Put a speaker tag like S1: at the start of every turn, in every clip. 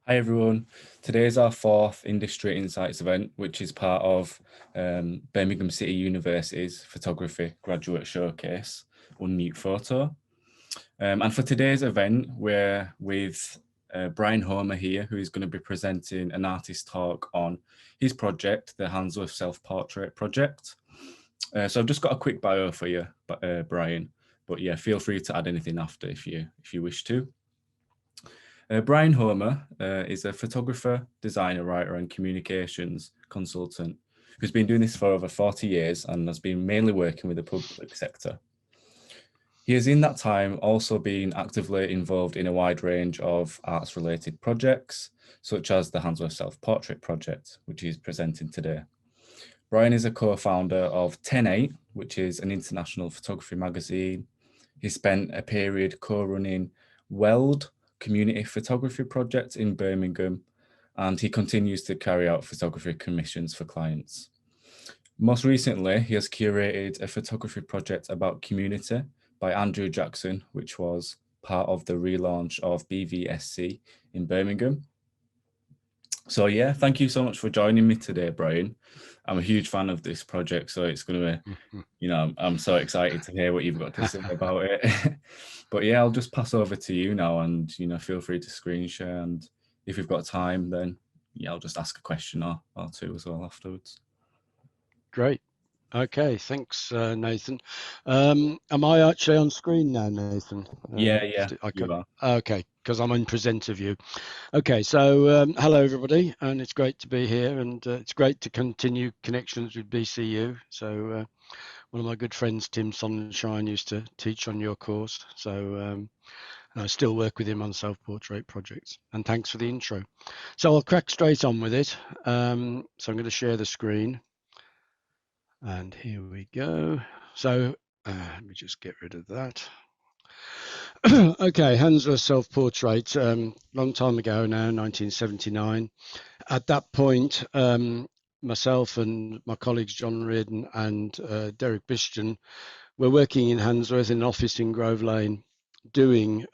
S1: Hi everyone. Today is our fourth Industry Insights event, which is part of Birmingham City University's Photography Graduate Showcase, Unmute Photo. And for today's event, we're with Brian Homer here, who is going to be presenting an artist talk on his project, the Handsworth Self Portrait Project. So I've just got a quick bio for you, Brian, but yeah, feel free to add anything after if you wish to. Brian Homer is a photographer, designer, writer, and communications consultant who's been doing this for over 40 years and has been mainly working with the public sector. He has in that time also been actively involved in a wide range of arts-related projects, such as the Handsworth Self Portrait Project, which he's presenting today. Brian is a co-founder of 10/8, which is an international photography magazine. He spent a period co-running Weld community photography project in Birmingham, and he continues to carry out photography commissions for clients. Most recently, he has curated a photography project about community by Andrew Jackson, which was part of the relaunch of BVSC in Birmingham. So yeah, thank you so much for joining me today, Brian. I'm a huge fan of this project, so it's going to be, I'm so excited to hear what you've got to say about it. But yeah, I'll just pass over to you now, and feel free to screen share. And if you've got time, then yeah, I'll just ask a question or two as well afterwards.
S2: Great. Okay, thanks, Nathan. Am I actually on screen now, Nathan?
S1: Yeah,
S2: you are. Okay, because I'm in presenter view. Okay, so hello everybody, and it's great to be here, and it's great to continue connections with BCU. So one of my good friends, Tim Sonnenschein, used to teach on your course, so I still work with him on self-portrait projects. And thanks for the intro. So I'll crack straight on with it. So I'm going to share the screen. And here we go. So let me just get rid of that. Okay, Handsworth Self Portrait, long time ago now, 1979. At that point, myself and my colleagues John Reardon and Derek Bishton were working in Handsworth in an office in Grove Lane, doing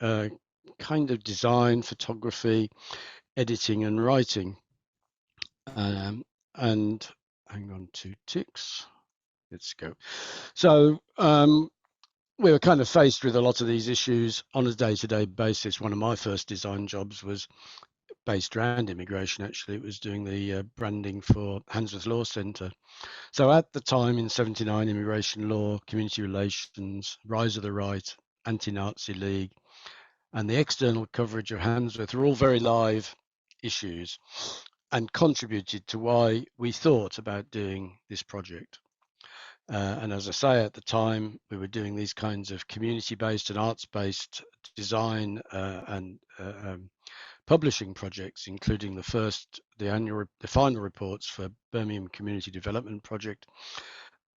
S2: kind of design, photography, editing and writing. And hang on 2 ticks. Let's go. So we were kind of faced with a lot of these issues on a day-to-day basis. One of my first design jobs was based around immigration. Actually, it was doing the branding for Handsworth Law Centre. So at the time in '79, immigration law, community relations, rise of the right, anti-Nazi League, and the external coverage of Handsworth were all very live issues and contributed to why we thought about doing this project. And as I say, at the time, we were doing these kinds of community-based and arts-based design and publishing projects, including the final reports for Birmingham Community Development Project.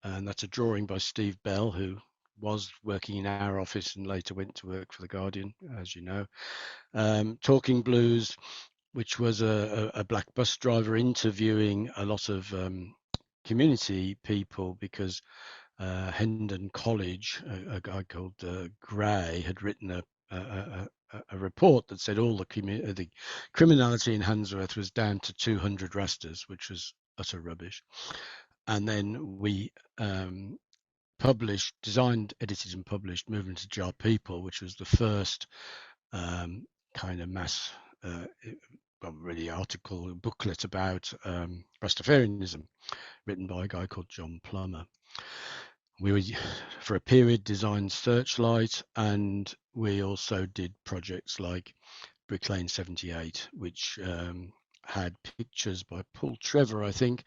S2: And that's a drawing by Steve Bell, who was working in our office and later went to work for The Guardian, as you know. Talking Blues, which was a black bus driver interviewing a lot of community people, because Hendon College, a guy called Gray, had written a report that said all the criminality in Handsworth was down to 200 rastas, which was utter rubbish. And then we designed, edited and published Movement to Jar People, which was the first kind of mass booklet about Rastafarianism, written by a guy called John Plummer. We were, for a period, designed Searchlight, and we also did projects like Brick Lane 78, which had pictures by Paul Trevor, I think,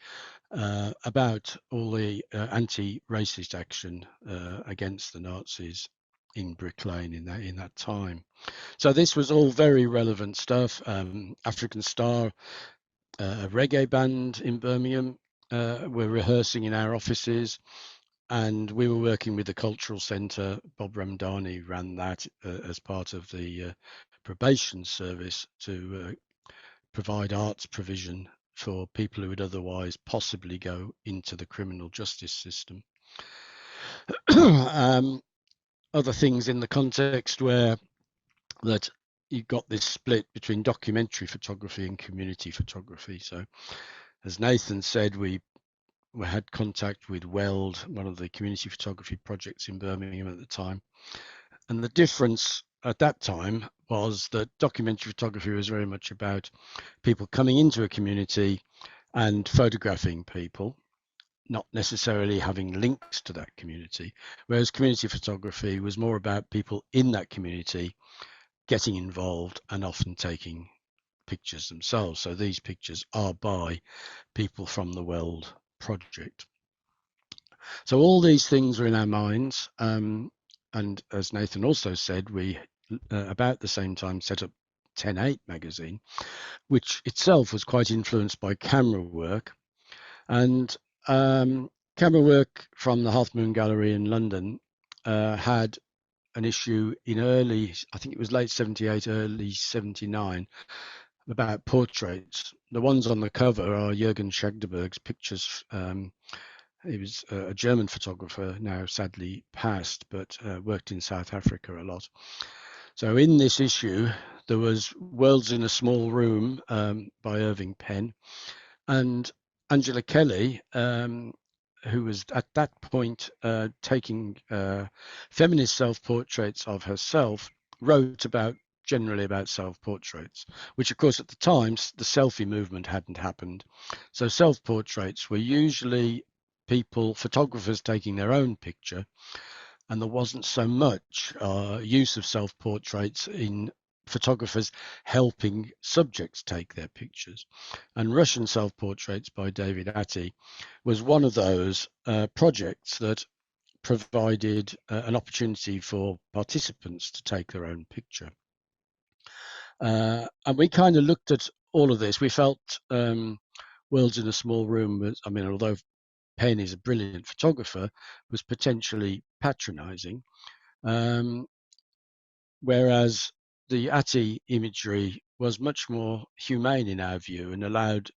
S2: about all the anti-racist action against the Nazis in Brick Lane in that time. So this was all very relevant stuff. African Star, a reggae band in Birmingham, were rehearsing in our offices, and we were working with the Cultural Centre. Bob Ramdani ran that as part of the probation service to provide arts provision for people who would otherwise possibly go into the criminal justice system. Other things in the context were that you've got this split between documentary photography and community photography. So, as Nathan said, we had contact with Weld, one of the community photography projects in Birmingham at the time. And the difference at that time was that documentary photography was very much about people coming into a community and photographing people, not necessarily having links to that community, whereas community photography was more about people in that community getting involved and often taking pictures themselves. So these pictures are by people from the Weld project. So all these things were in our minds. And as Nathan also said, we about the same time set up 10/8 magazine, which itself was quite influenced by camera work. And camera work from the Half Moon Gallery in London had an issue in I think it was late 78, early 79, about portraits. The ones on the cover are Jürgen Schagderberg's pictures. He was a German photographer, now sadly passed, but worked in South Africa a lot. So in this issue, there was Worlds in a Small Room by Irving Penn, and Angela Kelly, who was at that point taking feminist self-portraits of herself, wrote generally about self-portraits, which of course at the time the selfie movement hadn't happened. So self-portraits were usually photographers taking their own picture, and there wasn't so much use of self-portraits in photographers helping subjects take their pictures. And Russian Self-Portraits by David Atty was one of those projects that provided an opportunity for participants to take their own picture. And we kind of looked at all of this. We felt Worlds in a Small Room was, I mean, although Penn is a brilliant photographer, was potentially patronizing. Whereas the Atty imagery was much more humane in our view and allowed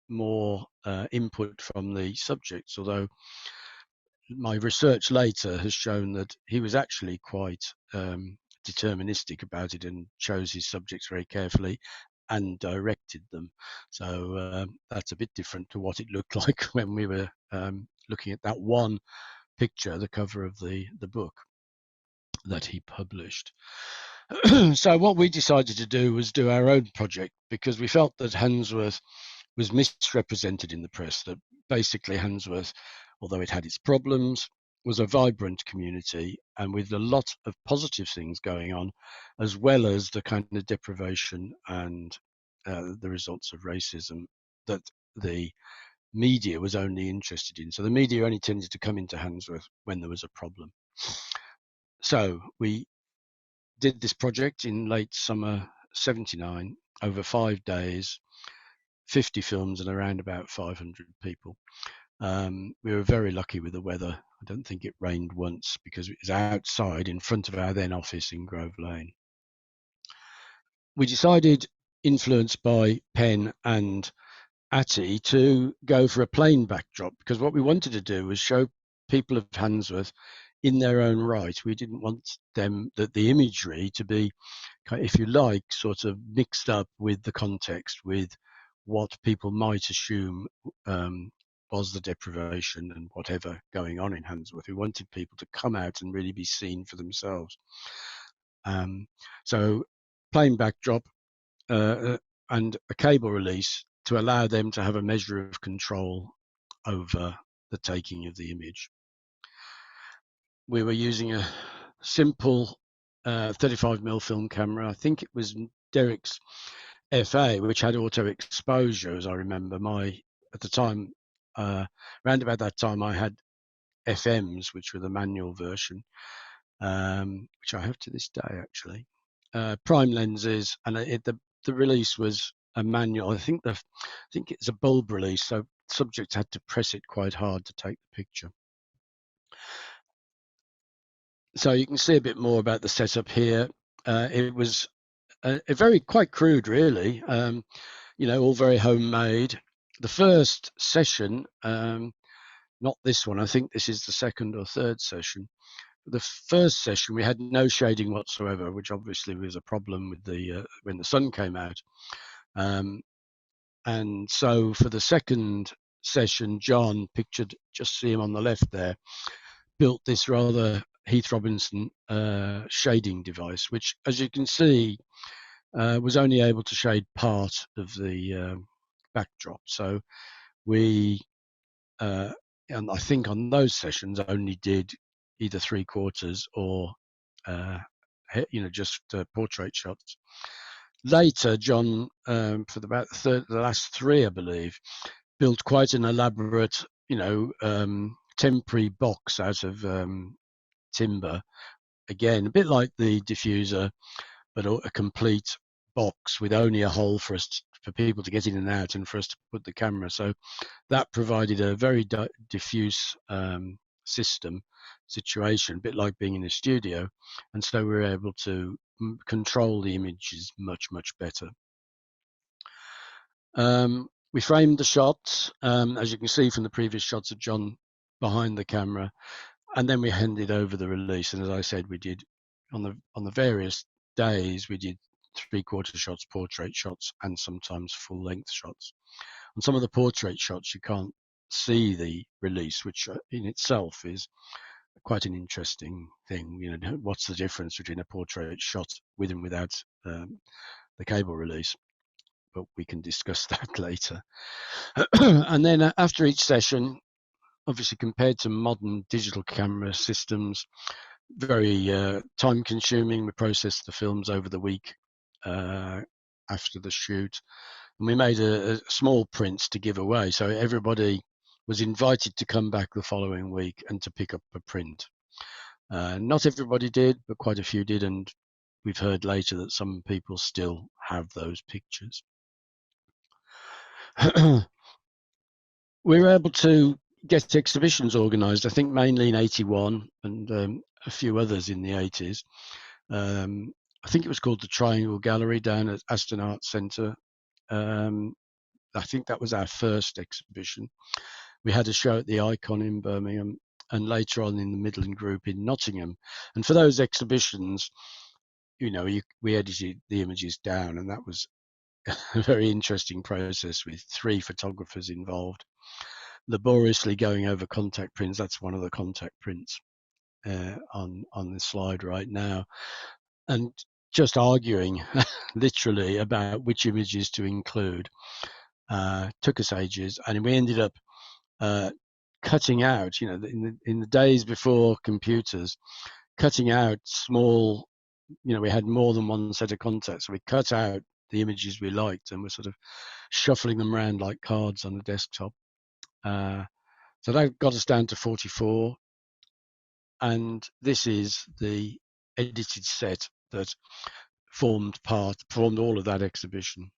S2: more input from the subjects, although my research later has shown that he was actually quite deterministic about it and chose his subjects very carefully and directed them. So that's a bit different to what it looked like when we were looking at that one picture, the cover of the book that he published. So what we decided to do was do our own project, because we felt that Handsworth was misrepresented in the press, that basically Handsworth, although it had its problems, was a vibrant community and with a lot of positive things going on, as well as the kind of deprivation and the results of racism that the media was only interested in. So the media only tended to come into Handsworth when there was a problem. So we did this project in late summer 79 over 5 days, 50 films and around about 500 people. We were very lucky with the weather. I don't think it rained once because it was outside in front of our then office in Grove Lane. We decided, influenced by Penn and Atty, to go for a plain backdrop, because what we wanted to do was show people of Handsworth in their own right. We didn't want the imagery to be, if you like, sort of mixed up with the context, with what people might assume was the deprivation and whatever going on in Handsworth. We wanted people to come out and really be seen for themselves. So plain backdrop and a cable release to allow them to have a measure of control over the taking of the image. We were using a simple 35mm film camera. I think it was Derek's FA, which had auto exposure, as I remember. At the time, around about that time, I had FMs, which were the manual version, which I have to this day actually. Prime lenses, and the release was a manual. I think it's a bulb release, so subjects had to press it quite hard to take the picture. So you can see a bit more about the setup here. It was a very quite crude, really. All very homemade. The first session, not this one, I think this is the second or third session. the first session we had no shading whatsoever, which obviously was a problem with the when the sun came out. And so for the second session, John, pictured, just see him on the left there, built this rather Heath Robinson shading device, which, as you can see, was only able to shade part of the backdrop. So we, and I think on those sessions, only did either 3/4 or, just portrait shots. Later, John, for about the last three, I believe, built quite an elaborate, temporary box out of timber. Again, a bit like the diffuser, but a complete box with only a hole for people to get in and out, and for us to put the camera. So that provided a very diffuse situation, a bit like being in a studio, and so we were able to control the images much better. We framed the shots, as you can see from the previous shots of John behind the camera, and then we handed over the release. And as I said, we did on the various days, we did 3/4 shots, portrait shots, and sometimes full length shots. On some of the portrait shots, you can't see the release, which in itself is quite an interesting thing. What's the difference between a portrait shot with and without the cable release? But we can discuss that later. And then after each session, obviously compared to modern digital camera systems, very time consuming. We processed the films over the week after the shoot, and we made a small prints to give away, so everybody was invited to come back the following week and to pick up a print. Not everybody did, but quite a few did, and we've heard later that some people still have those pictures. We were able to get exhibitions organised, I think mainly in '81 and a few others in the '80s. I think it was called the Triangle Gallery down at Aston Arts Centre. I think that was our first exhibition. We had a show at the Icon in Birmingham, and later on in the Midland Group in Nottingham. And for those exhibitions, we edited the images down, and that was a very interesting process with 3 photographers involved, laboriously going over contact prints. That's one of the contact prints on the slide right now, and just arguing literally about which images to include. Took us ages, and we ended up cutting out, in the days before computers, cutting out small, we had more than one set of contacts, so we cut out the images we liked and we're sort of shuffling them around like cards on a desktop. So that got us down to 44, and this is the edited set that formed all of that exhibition.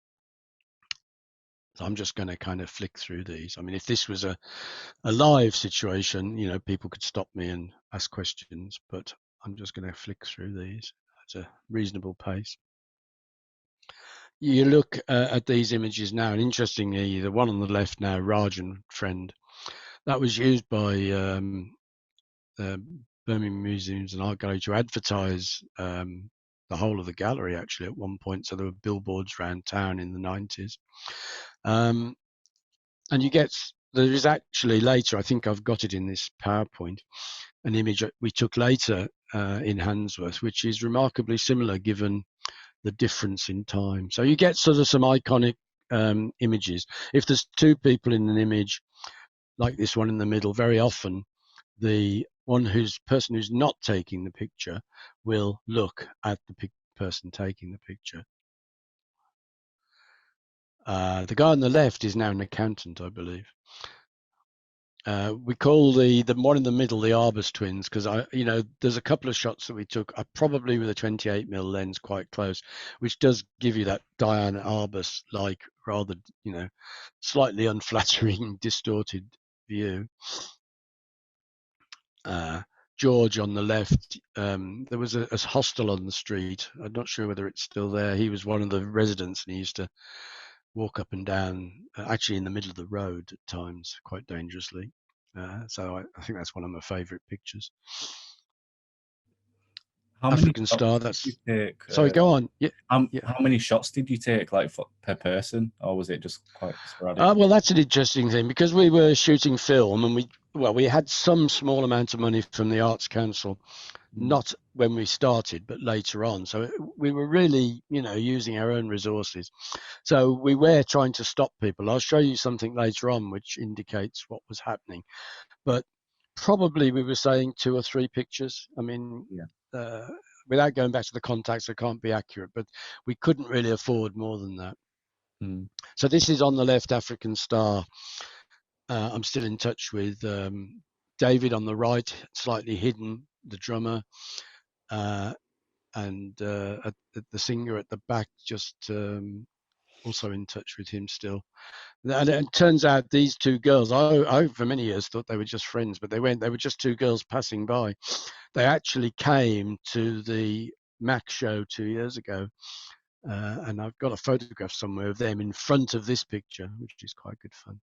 S2: So I'm just going to kind of flick through these. I mean, if this was a live situation, people could stop me and ask questions, but I'm just going to flick through these at a reasonable pace. You look at these images now, and interestingly, the one on the left now, Rajan Friend, that was used by Birmingham Museums and Art Gallery to advertise the whole of the gallery, actually, at one point. So there were billboards around town in the 90s. And there is actually later, I think I've got it in this PowerPoint, an image we took later in Handsworth, which is remarkably similar given the difference in time. So you get sort of some iconic images. If there's 2 people in an image, like this one in the middle, very often the person who's not taking the picture will look at the person taking the picture. The guy on the left is now an accountant, I believe. We call the one in the middle the Arbus twins, because there's a couple of shots that we took, probably with a 28mm lens quite close, which does give you that Diane Arbus like rather slightly unflattering distorted view. George on the left, there was a hostel on the street. I'm not sure whether it's still there. He was one of the residents, and he used to walk up and down, actually in the middle of the road at times, quite dangerously. So I think that's one of my favourite pictures.
S1: How many
S2: African
S1: shots
S2: Star.
S1: did you
S2: That's
S1: take?
S2: sorry. Go on. Yeah, yeah.
S1: How many shots did you take, like per person, or was it just quite sporadic?
S2: Well, that's an interesting thing because we were shooting film, and we had some small amount of money from the Arts Council,
S1: Mm.
S2: not when we started, but later on. So we were really, using our own resources. So we were trying to stop people. I'll show you something later on which indicates what was happening. But probably we were saying 2 or 3 pictures. I mean,
S1: Yeah.
S2: without going back to the contacts, I can't be accurate, but we couldn't really afford more than that.
S1: Mm.
S2: So this is on the left, African Star. I'm still in touch with David on the right, slightly hidden, the drummer, and the singer at the back, just also in touch with him still. And it turns out these 2 girls, I for many years thought they were just friends, but they weren't. They were just 2 girls passing by. They actually came to the Mac show 2 years ago, and I've got a photograph somewhere of them in front of this picture, which is quite good fun.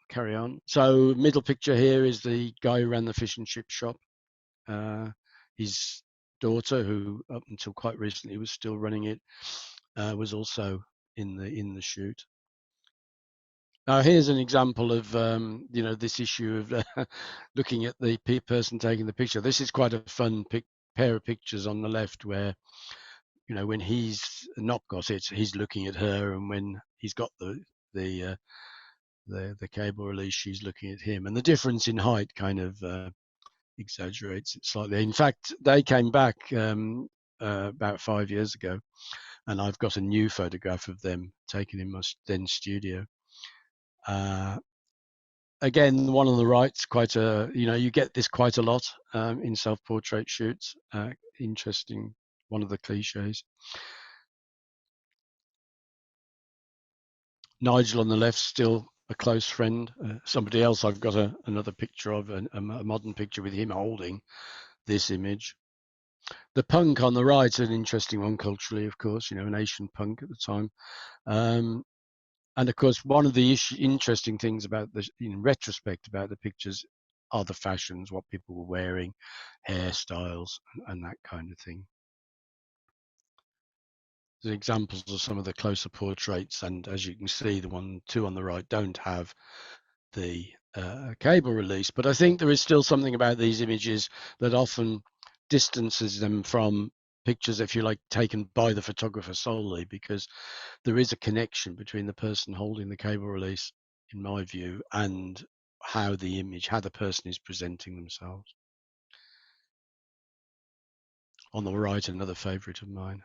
S2: Carry on. So middle picture here is the guy who ran the fish and chip shop. His daughter, who up until quite recently was still running it, was also in the shoot. Now here's an example of this issue of looking at the person taking the picture. This is quite a fun pair of pictures on the left, where when he's not got it, he's looking at her, and when he's got the cable release, she's looking at him, and the difference in height kind of exaggerates it slightly. In fact, they came back about 5 years ago, and I've got a new photograph of them taken in my then studio. Again, the one on the right's quite you get this quite a lot in self-portrait shoots. Interesting, one of the cliches. Nigel on the left, still a close friend. Somebody else I've got another picture of, a modern picture with him holding this image. The punk on the right is an interesting one culturally, of course, an Asian punk at the time. And of course, one of the interesting things about in retrospect about the pictures are the fashions, what people were wearing, hairstyles, and that kind of thing. The examples of some of the closer portraits, and as you can see, the 2 on the right don't have the cable release, but I think there is still something about these images that often distances them from pictures, if you like, taken by the photographer solely, because there is a connection between the person holding the cable release, in my view, and how the person is presenting themselves. On the right, another favorite of mine.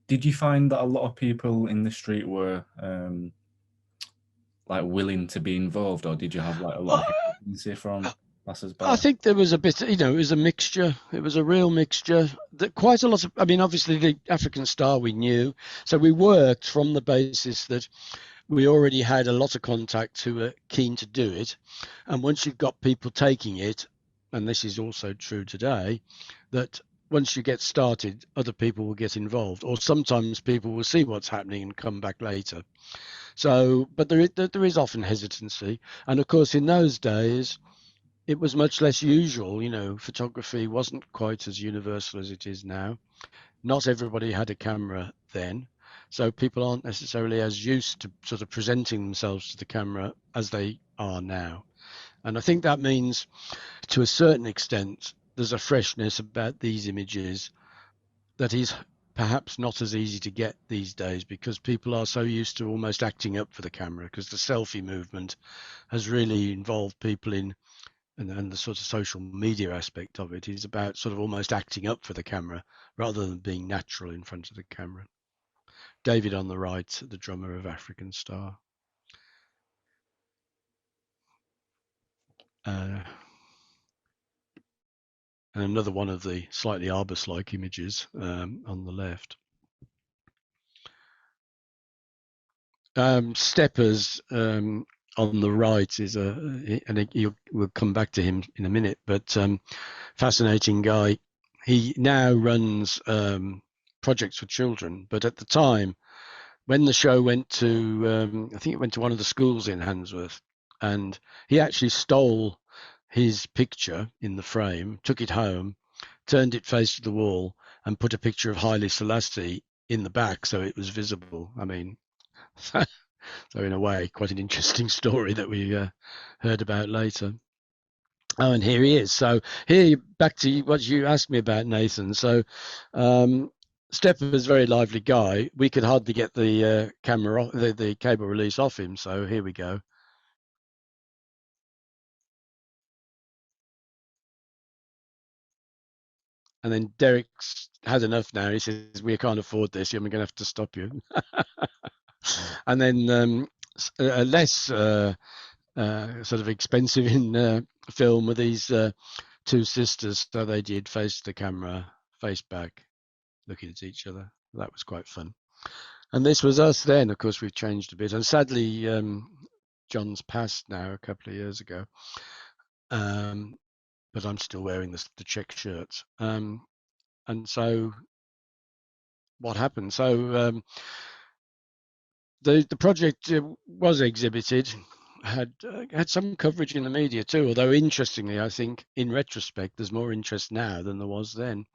S1: Did you find that a lot of people in the street were like willing to be involved, or did you have like a lot of hesitancy from
S2: I
S1: passers-by?
S2: think there was a bit, it was a mixture. It was a real mixture. That quite a lot of, I mean, obviously the African Star we knew, so we worked from the basis that we already had a lot of contacts who were keen to do it, and once you've got people taking it, and this is also true today, that once you get started, other people will get involved, or sometimes people will see what's happening and come back later. So, but there is often hesitancy, and of course in those days it was much less usual. Photography wasn't quite as universal as it is now. Not everybody had a camera then, so people aren't necessarily as used to sort of presenting themselves to the camera as they are now. And I think that means, to a certain extent, there's a freshness about these images that is perhaps not as easy to get these days, because people are so used to almost acting up for the camera, because the selfie movement has really involved people in, and the sort of social media aspect of it is about sort of almost acting up for the camera rather than being natural in front of the camera. David on the right, the drummer of African Star. And another one of the slightly Arbus-like images on the left. Steppers on the right is we'll come back to him in a minute, but fascinating guy. He now runs projects for children, but at the time when the show went to, I think it went to one of the schools in Handsworth, and he actually stole his picture in the frame, took it home, turned it face to the wall, and put a picture of Haile Selassie in the back so it was visible. I mean, so in a way, quite an interesting story that we heard about later. Oh, and here he is. So here, back to what you asked me about, Nathan. So Stepper's a very lively guy. We could hardly get the camera, the cable release off him. So here we go. And then Derek's had enough now. He says, "We can't afford this. We're going to have to stop you." And then a less sort of expensive in film with these two sisters. So they did face the camera, face back, looking at each other. That was quite fun. And this was us then. Of course, we've changed a bit. And sadly, John's passed now a couple of years ago. But I'm still wearing the check shirts. And so what happened? So the project was exhibited, had some coverage in the media too. Although interestingly, I think in retrospect, there's more interest now than there was then.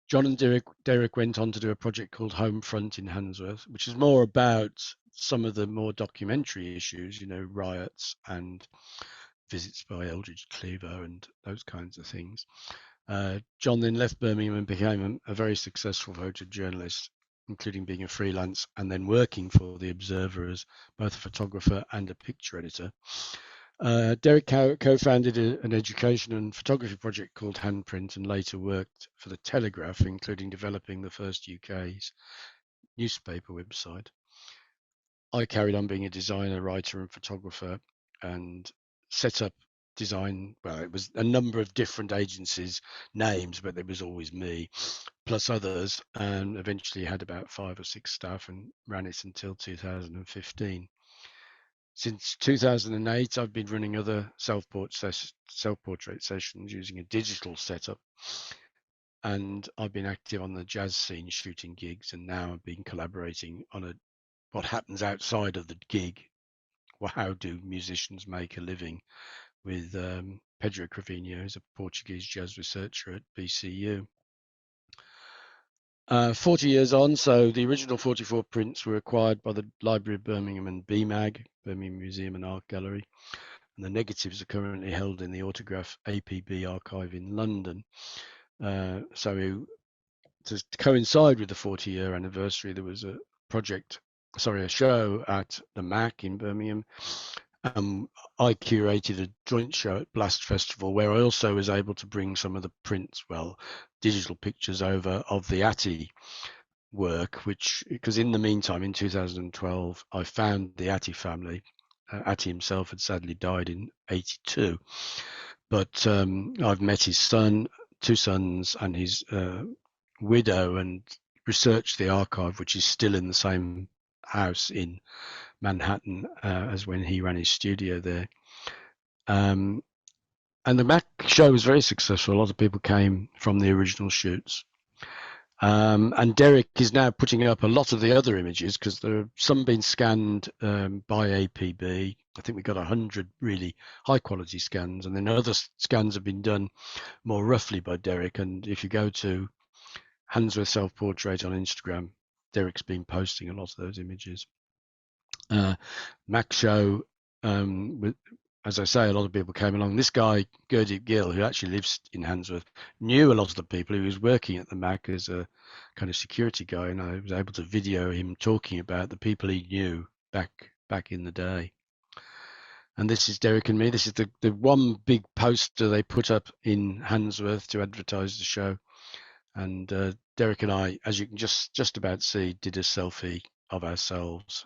S2: John and Derek went on to do a project called Homefront in Handsworth, which is more about some of the more documentary issues, riots and visits by Eldridge Cleaver and those kinds of things. John then left Birmingham and became a very successful photojournalist, including being a freelance and then working for The Observer as both a photographer and a picture editor. Derek co-founded an education and photography project called Handprint and later worked for the Telegraph, including developing the first UK's newspaper website. I carried on being a designer, writer and photographer and set up design. Well, it was a number of different agencies' names, but it was always me, plus others, and eventually had about 5 or 6 staff and ran it until 2015. Since 2008, I've been running other self-portrait sessions using a digital setup, and I've been active on the jazz scene shooting gigs, and now I've been collaborating on what happens outside of the gig. Well, how do musicians make a living with Pedro Cravinho, who's a Portuguese jazz researcher at BCU. 40 years on, so the original 44 prints were acquired by the Library of Birmingham and BMAG, Birmingham Museum and Art Gallery, and the negatives are currently held in the Autograph APB archive in London. So to coincide with the 40-year anniversary, there was a show at the MAC in Birmingham. I curated a joint show at Blast Festival where I also was able to bring some of the prints, digital pictures over of the Atty work, because in the meantime, in 2012, I found the Atty family. Atty himself had sadly died in 82, but I've met his son, 2 sons, and his widow, and researched the archive, which is still in the same house in Manhattan as when he ran his studio there. And the Mac show was very successful. A lot of people came from the original shoots. And Derek is now putting up a lot of the other images because there are some being scanned by APB. I think we got 100 really high quality scans, and then other scans have been done more roughly by Derek. And if you go to Handsworth Self Portrait on Instagram, Derek's been posting a lot of those images. Mac show, as I say, a lot of people came along. This guy, Gurdeep Gill, who actually lives in Handsworth, knew a lot of the people. He was working at the Mac as a kind of security guy, and I was able to video him talking about the people he knew back in the day. And this is Derek and me. This is the one big poster they put up in Handsworth to advertise the show. And Derek and I, as you can just about see, did a selfie of ourselves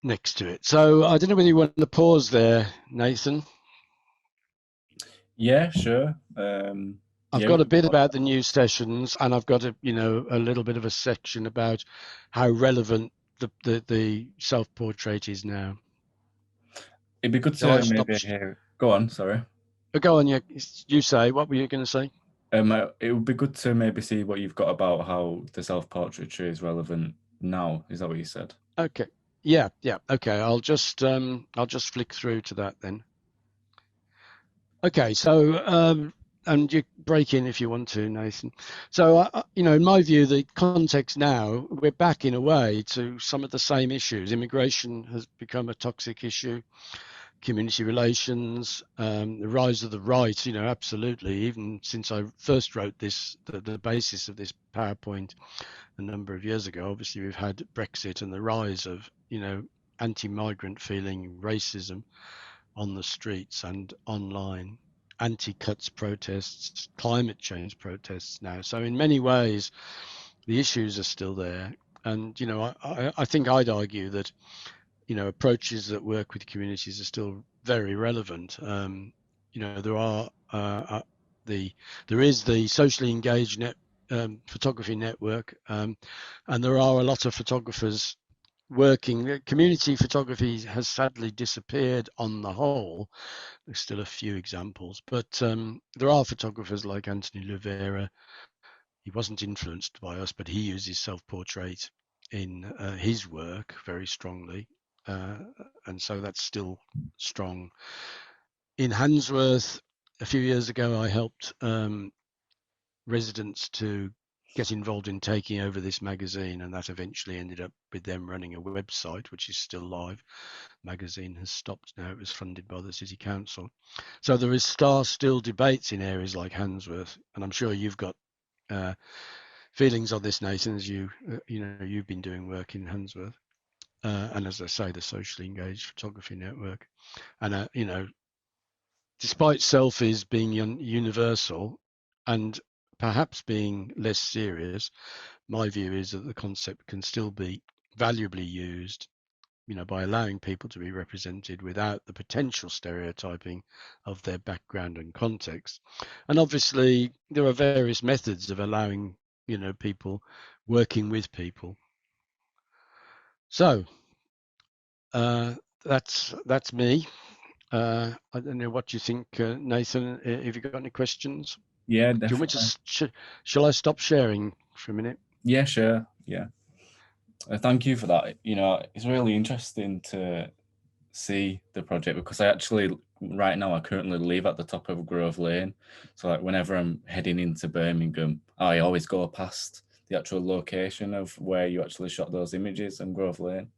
S2: next to it. So I don't know whether you want to pause there, Nathan.
S1: Yeah, sure.
S2: I've got a bit about the new sessions, and I've got a little bit of a section about how relevant the self-portrait is now.
S1: It'd be good to maybe hear. Go on, sorry.
S2: Go on, you say. What were you going to say?
S1: It would be good to maybe see what you've got about how the self-portraiture is relevant now. Is that what you said?
S2: Okay. Yeah, yeah. Okay, I'll just flick through to that then. Okay, so and you break in if you want to, Nathan. So in my view, the context now, we're back in a way to some of the same issues. Immigration has become a toxic issue. Community relations, the rise of the right, absolutely. Even since I first wrote this, the basis of this PowerPoint a number of years ago, obviously we've had Brexit and the rise of, anti-migrant feeling, racism on the streets and online, anti-cuts protests, climate change protests now. So in many ways, the issues are still there. And, I think I'd argue that approaches that work with communities are still very relevant. There are there is the socially engaged photography network, and there are a lot of photographers working. Community photography has sadly disappeared on the whole. There's still a few examples, but there are photographers like Anthony Luvera. He wasn't influenced by us, but he uses self-portrait in his work very strongly, uh, and so that's still strong. In Handsworth, a few years ago, I helped residents to get involved in taking over this magazine, and that eventually ended up with them running a website, which is still live. Magazine has stopped now; it was funded by the city council. So there is still debates in areas like Handsworth, and I'm sure you've got feelings on this, Nathan, as you've been doing work in Handsworth, and as I say, the socially engaged photography network, and despite selfies being universal and perhaps being less serious, my view is that the concept can still be valuably used, by allowing people to be represented without the potential stereotyping of their background and context. And obviously, there are various methods of allowing, people working with people. So that's me. I don't know what you think, Nathan. Have you got any questions?
S1: Yeah,
S2: Do you want me
S1: definitely.
S2: to? Shall I stop sharing for a minute?
S1: Yeah, sure. Yeah. Thank you for that. It's really interesting to see the project because I actually, right now, I currently live at the top of Grove Lane. So, like, whenever I'm heading into Birmingham, I always go past the actual location of where you actually shot those images on Grove Lane.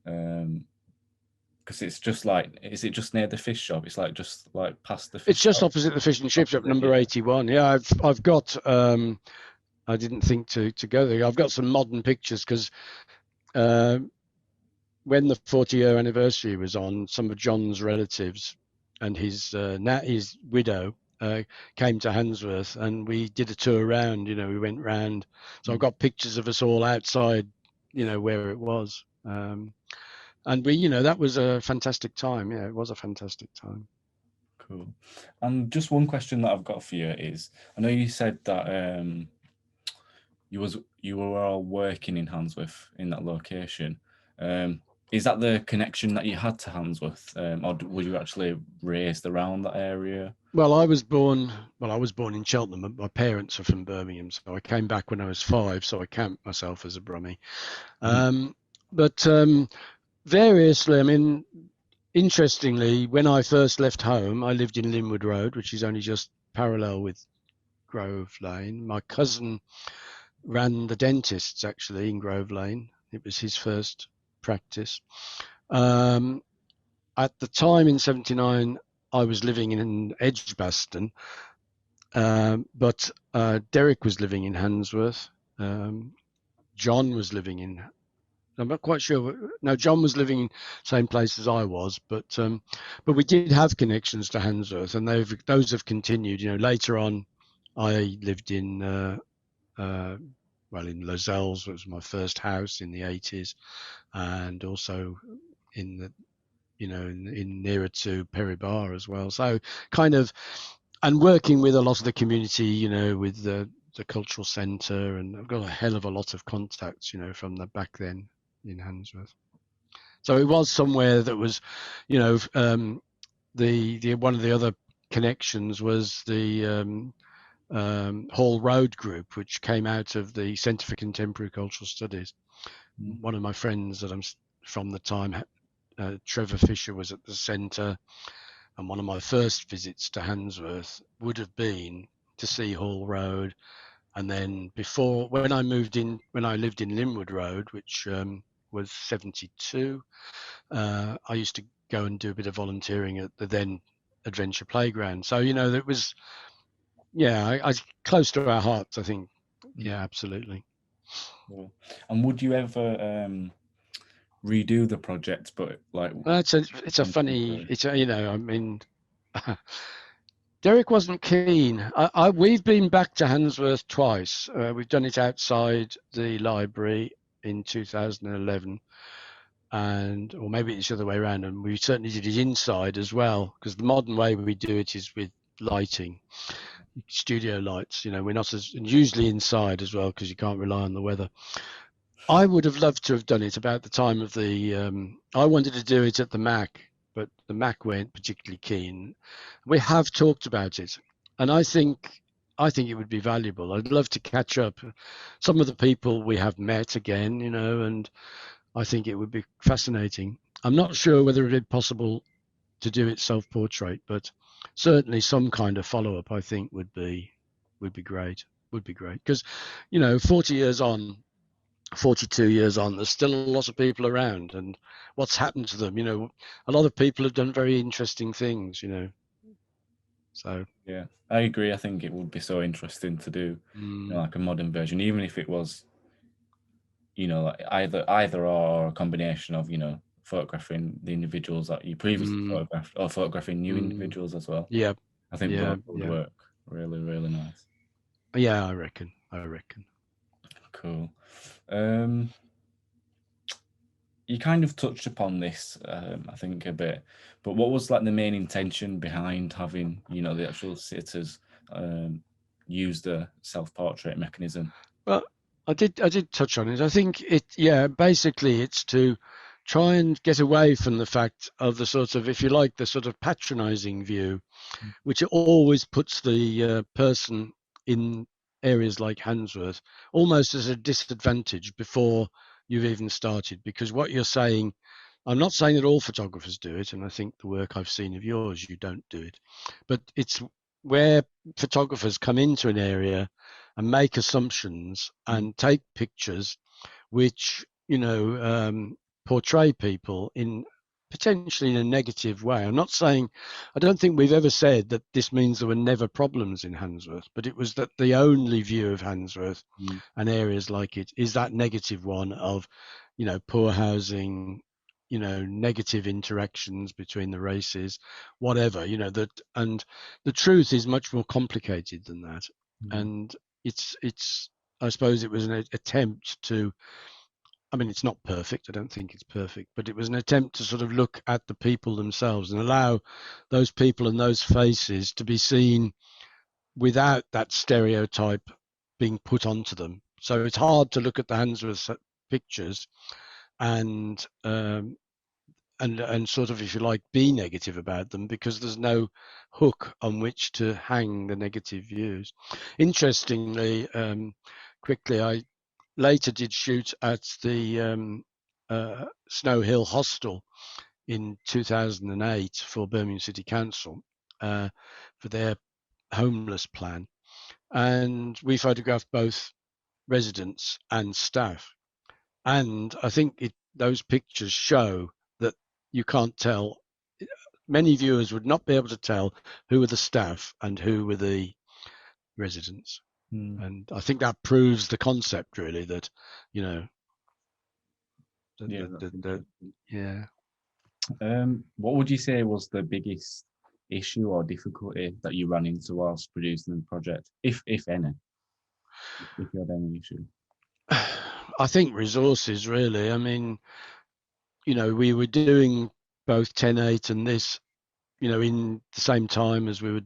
S1: Because it's just like, is it just near the fish shop? It's like just like past the
S2: It's
S1: fish
S2: just
S1: shop.
S2: opposite the fish and chip shop,
S1: Opposite,
S2: number
S1: yeah.
S2: 81. Yeah, I've got. I didn't think to go there. I've got some modern pictures because uh, when the 40-year anniversary was on, some of John's relatives and his widow came to Handsworth, and we did a tour around. We went round. So I've got pictures of us all outside, where it was. And that was a fantastic time. Yeah, it was a fantastic time.
S1: Cool. And just one question that I've got for you is, I know you said that you were all working in Handsworth in that location. Is that the connection that you had to Handsworth, or were you actually raised around that area?
S2: Well, I was born. Well, I was born in Cheltenham. My parents are from Birmingham, so I came back when I was 5. So I count myself as a Brummie.
S1: Mm.
S2: But variously, I mean, interestingly, when I first left home, I lived in Linwood Road, which is only just parallel with Grove Lane. My cousin ran the dentists actually in Grove Lane. It was his first practice. Um, at the time in '79, I was living in Edgbaston, but Derek was living in Handsworth. John was living in. I'm not quite sure. No, John was living in the same place as I was, but we did have connections to Handsworth, and those have continued. Later on, I lived in in Lozells, which was my first house in the '80s, and also in the in nearer to Perry Bar as well. So kind of, and working with a lot of the community, with the cultural centre, and I've got a hell of a lot of contacts, from the back then in Handsworth. So it was somewhere that was, the one of the other connections was the Hall Road group, which came out of the Centre for Contemporary Cultural Studies.
S1: Mm.
S2: One of my friends that I'm from the time, Trevor Fisher, was at the centre, and one of my first visits to Handsworth would have been to see Hall Road. And then before, when I lived in Linwood Road, which was 72, I used to go and do a bit of volunteering at the then Adventure Playground. So, it was, yeah, I close to our hearts, I think. Yeah, absolutely.
S1: Cool. And would you ever redo the project, but like
S2: Well, it's a funny, I mean, Derek wasn't keen. We've been back to Handsworth twice. We've done it outside the library in 2011, or maybe it's the other way around, and we certainly did it inside as well, because the modern way we do it is with lighting, studio lights. We're not usually inside as well, because you can't rely on the weather. I would have loved to have done it about the time of I wanted to do it at the Mac, but the Mac weren't particularly keen. We have talked about it, and I think it would be valuable. I'd love to catch up some of the people we have met again, and I think it would be fascinating. I'm not sure whether it would be possible to do it self-portrait, but certainly some kind of follow-up I think would be great. Would be great because, 40 years on, 42 years on, there's still a lot of people around, and what's happened to them? A lot of people have done very interesting things. So
S1: yeah, I agree. I think it would be so interesting to do, like a modern version, even if it was, like either or a combination of, photographing the individuals that you previously photographed or photographing new individuals as well.
S2: yeah,
S1: I think
S2: yeah,
S1: both would
S2: yeah,
S1: work really, really nice.
S2: yeah. I reckon.
S1: Cool. You kind of touched upon this, I think, a bit, but what was like the main intention behind having, the actual sitters use the self-portrait mechanism?
S2: Well, I did touch on it. I think basically it's to try and get away from the fact of the sort of, if you like, the sort of patronizing view, which always puts the person in areas like Handsworth almost as a disadvantage before you've even started. Because what you're saying, I'm not saying that all photographers do it, and I think the work I've seen of yours, you don't do it, but it's where photographers come into an area and make assumptions and take pictures which portray people in potentially in a negative way. I don't think we've ever said that this means there were never problems in Handsworth, but it was that the only view of Handsworth and areas like it is that negative one of, poor housing, negative interactions between the races, whatever, that, and the truth is much more complicated than that. And it's I suppose it was an attempt to, I mean, it's not perfect. I don't think it's perfect, but it was an attempt to sort of look at the people themselves and allow those people and those faces to be seen without that stereotype being put onto them. So it's hard to look at the Handsworth pictures and sort of, if you like, be negative about them, because there's no hook on which to hang the negative views. Interestingly, quickly, I later did shoot at the Snow Hill Hostel in 2008 for Birmingham City Council for their homeless plan, and we photographed both residents and staff. And I think those pictures show that you can't tell. Many viewers would not be able to tell who were the staff and who were the residents. And I think that proves the concept, really, that,
S1: Yeah, that's interesting.
S2: yeah.
S1: What would you say was the biggest issue or difficulty that you ran into whilst producing the project, if any, if you had any issue?
S2: I think resources, really. I mean, we were doing both 10/8 and this, in the same time as we were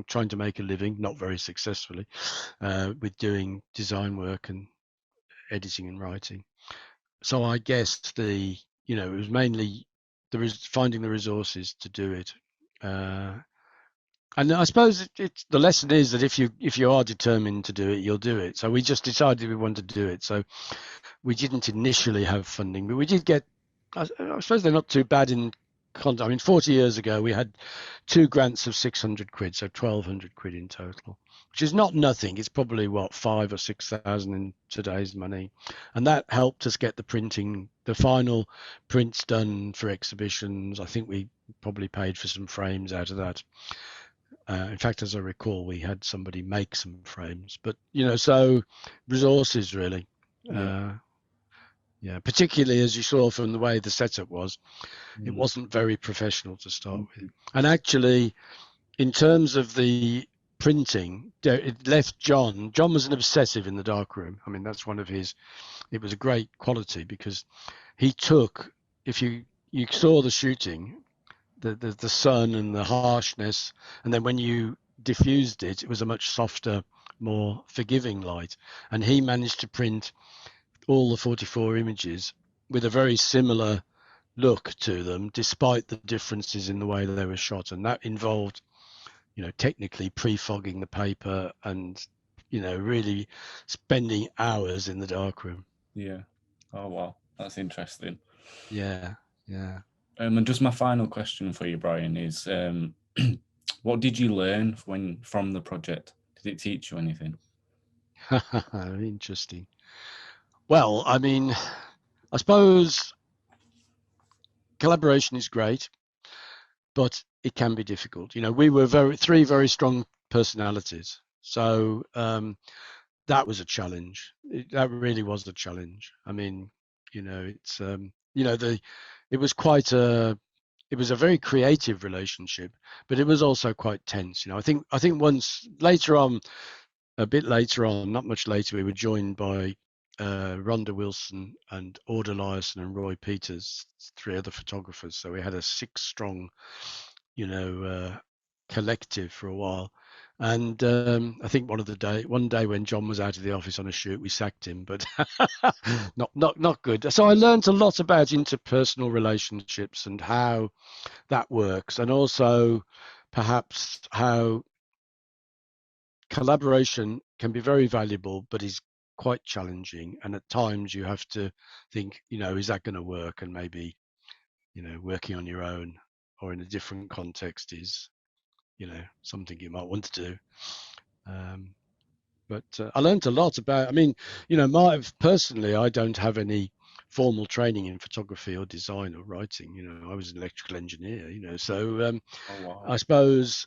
S2: trying to make a living, not very successfully, with doing design work and editing and writing. So I guess it was mainly finding the resources to do it. And I suppose it's the lesson is that if you are determined to do it, you'll do it. So we just decided we wanted to do it. So we didn't initially have funding, but we did get. I suppose they're not too bad in. I mean, 40 years ago we had 2 grants of 600 quid, so 1,200 quid in total, which is not nothing. It's probably what 5 or 6 thousand in today's money, and that helped us get the final prints done for exhibitions. I think we probably paid for some frames out of that. In fact, as I recall, we had somebody make some frames, but so resources really.
S1: Yeah.
S2: Uh, yeah, particularly as you saw from the way the setup was, it
S1: Mm.
S2: wasn't very professional to start with.
S1: Mhm.
S2: And actually, in terms of the printing, it left John. John was an obsessive in the darkroom. I mean, that's one of his. It was a great quality because he took. If you saw the shooting, the sun and the harshness, and then when you diffused it, it was a much softer, more forgiving light. And he managed to print all the 44 images with a very similar look to them, despite the differences in the way that they were shot. And that involved, technically pre-fogging the paper and, really spending hours in the darkroom.
S1: Yeah. Oh wow, that's interesting.
S2: Yeah, yeah.
S1: And just my final question for you, Brian, is what did you learn from the project? Did it teach you anything?
S2: Interesting. Well, I mean, I suppose collaboration is great, but it can be difficult. We were three very strong personalities, so that was a challenge. That really was a challenge. I mean, it's it was quite it was a very creative relationship, but it was also quite tense. I think once later on, a bit later on, not much later, we were joined by Rhonda Wilson and Order Lyerson and Roy Peters, 3 other photographers. So we had a 6 strong, you know, collective for a while. And I think one day when John was out of the office on a shoot, we sacked him, but not good. So I learned a lot about interpersonal relationships and how that works, and also perhaps how collaboration can be very valuable, but is quite challenging. And at times you have to think, is that going to work? And maybe, working on your own or in a different context is, something you might want to do. Um, but I learned a lot about, I mean, personally, I don't have any formal training in photography or design or writing. I was an electrical engineer, so
S1: Oh wow.
S2: I suppose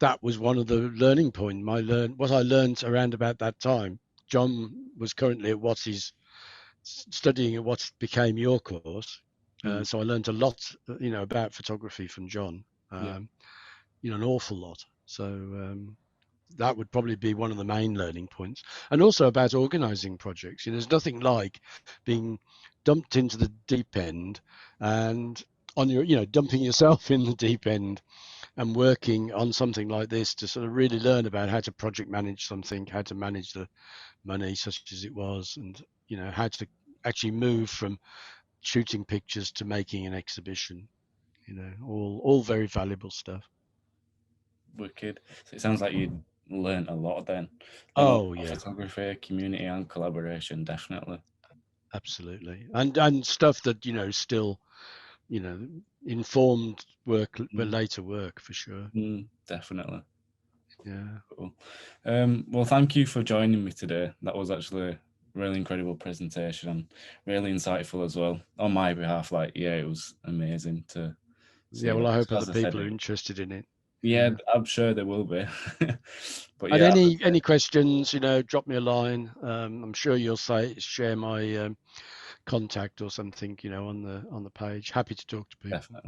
S2: that was one of the learning point. What I learned around about that time. John was currently at what he's studying at what became your course,
S1: Mm.
S2: so I learned a lot, about photography from John.
S1: Yeah.
S2: An awful lot. So that would probably be one of the main learning points, and also about organizing projects. There's nothing like being dumped into the deep end and on your, dumping yourself in the deep end and working on something like this to sort of really learn about how to project manage something, how to manage the money such as it was, and how to actually move from shooting pictures to making an exhibition. All very valuable stuff.
S1: Wicked. So it sounds like you learned a lot then. Learned a lot
S2: Oh
S1: about
S2: yeah,
S1: photography, community, and collaboration. Definitely.
S2: absolutely, and stuff that still you know informed work, but
S1: Mm.
S2: later work for sure.
S1: Definitely.
S2: Yeah.
S1: Cool. Well, thank you for joining me today. That was actually a really incredible presentation and really insightful as well on my behalf. Like, yeah, it was amazing to
S2: Yeah,
S1: see
S2: well,
S1: that.
S2: I hope other
S1: As I said,
S2: people are interested in it.
S1: yeah,
S2: Yeah.
S1: I'm sure there will be. But
S2: And
S1: yeah, as I
S2: any
S1: said,
S2: questions, drop me a line. I'm sure you'll share my contact or something, on the page. Happy to talk to people.
S1: definitely.